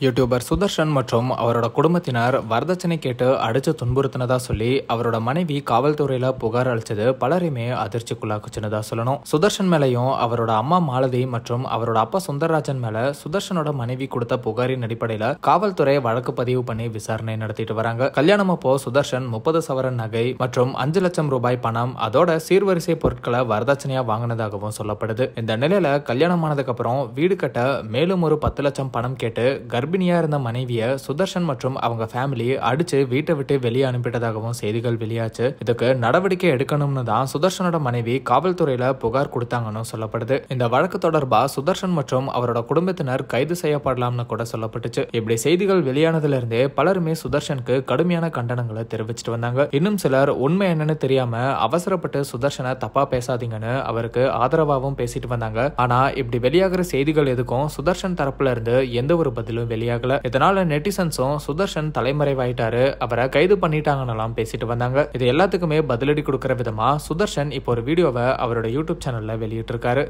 YouTuber Sudarshan மற்றும் அவரோட குடும்பத்தினர் வரதட்சணை கேட்டு அடிச்சு துன்புறுத்தினதா சொல்லி அவரோட மனைவி காவல்துறையில புகார் அளிச்சது பலரையுமே அதிர்ச்சிக்குள்ளாக்குச்சுன்னதா சொல்லணும். சுதர்ஷன் மேலையும் அவரோட அம்மா மாலதி மற்றும் அவரோட அப்பா சுந்தரராஜன் மேல சுதர்ஷனோட மனைவி கொடுத்த புகாரின் அடிப்படையில காவல்துறை வழக்கு பதிவு பண்ணி விசாரணை நடத்திட்டு வராங்க. கல்யாணம் அப்போ சுதர்ஷன் 30 சவரன் நகை மற்றும் 5 லட்சம் ரூபாய் பணம் அதோட சீர்வரிசை பொருட்களை வரதட்சணையா வாங்கினதாகவும் சொல்லப்படுது. இந்த நிலையில கல்யாணமானதுக்கு அப்புறம் வீடு கட்ட மேலும் ஒரு 10 லட்சம் பணம் கேட்டு கர்ப்பிணியா இருந்த மனைவிய சுதர்ஷன் மற்றும் அவங்க ஃபேமிலி அடிச்சு வீட்டை விட்டு வெளியே அனுப்பிட்டதாகவும் செய்திகள் வெளியாச்சு. இதுக்கு நடவடிக்கை எடுக்கணும்னு தான் சுதர்ஷனோட மனைவி காவல்துறையில புகார் கொடுத்தாங்கன்னு சொல்லப்படுது. இந்த வழக்கு தொடர்பா சுதர்ஷன் மற்றும் அவரோட குடும்பத்தினர் கைது செய்யப்படலாம்னு கூட சொல்லப்பட்டுச்சு. இப்படி செய்திகள் வெளியானதுல இருந்தே பலருமே சுதர்ஷனுக்கு கடுமையான கண்டனங்களை தெரிவிச்சிட்டு வந்தாங்க. இன்னும் சிலர் உண்மை என்னன்னு தெரியாம அவசரப்பட்டு சுதர்ஷனை தப்பா பேசாதீங்கன்னு அவருக்கு ஆதரவாகவும் பேசிட்டு வந்தாங்க. ஆனா இப்படி வெளியாகிற செய்திகள் எதுக்கும் சுதர்ஷன் தரப்புல இருந்து எந்த ஒரு பதிலும் வெளியாகல. இதனால நெட்டிசன்ஸும் சுதர்ஷன் தலைமறைவாயிட்டாரு, அவரை கைது பண்ணிட்டாங்கன்னு பேசிட்டு வந்தாங்க. இது எல்லாத்துக்குமே பதிலடி கொடுக்கிற விதமா சுதர்ஷன் இப்போ ஒரு வீடியோவை அவரோட யூடியூப் சேனல்ல வெளியிட்டு இருக்காரு.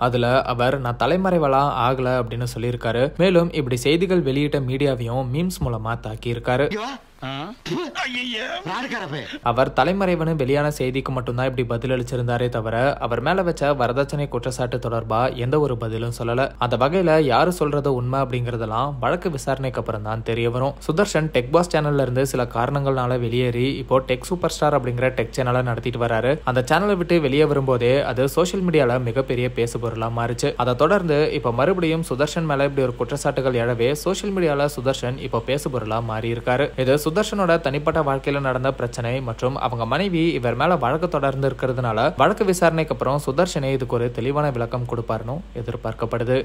அதுல அவர் நான் தலைமறைவெல்லாம் ஆகல அப்படின்னு சொல்லியிருக்காரு. மேலும் இப்படி செய்திகள் வெளியிட்ட மீடியாவையும் மீம்ஸ் மூலமா தாக்கி இருக்காரு. அவர் தலைமறைவனு வெளியான செய்திக்கு மட்டும்தான் இப்படி பதில் அளிச்சிருந்தாரே தவிர அவர் மேல வச்ச வரதட்சணை குற்றச்சாட்டு தொடர்பா எந்த ஒரு பதிலும் சொல்லல. அந்த வகையில யாரு சொல்றது உண்மை அப்படிங்கறதெல்லாம் வழக்கு விசாரணைக்கு அப்புறம் தான் தெரிய வரும். சுதர்ஷன் டெக் பாஸ் சேனல்ல இருந்து சில காரணங்கள்னால வெளியேறி இப்போ டெக் சூப்பர் ஸ்டார் அப்படிங்கிற டெக் சேனலை நடத்திட்டு வராரு. அந்த சேனலை விட்டு வெளியே வரும்போதே அது சோசியல் மீடியால மிகப்பெரிய பேசு பொருளா மாறிச்சு. அதை தொடர்ந்து இப்ப மறுபடியும் சுதர்ஷன் மேல இப்படி ஒரு குற்றச்சாட்டுகள் எழவே சோசியல் மீடியால சுதர்ஷன் இப்போ பேசு பொருளா மாறி இருக்காரு. இது சுதர்ஷனோட தனிப்பட்ட வாழ்க்கையில நடந்த பிரச்சனை மற்றும் அவங்க மனைவி இவர் மேல வழக்கு தொடர்ந்து இருக்கிறதுனால வழக்கு விசாரணைக்கு அப்புறம் சுதர்ஷனே இதுக்கு ஒரு தெளிவான விளக்கம் கொடுப்பாருன்னு எதிர்பார்க்கப்படுது.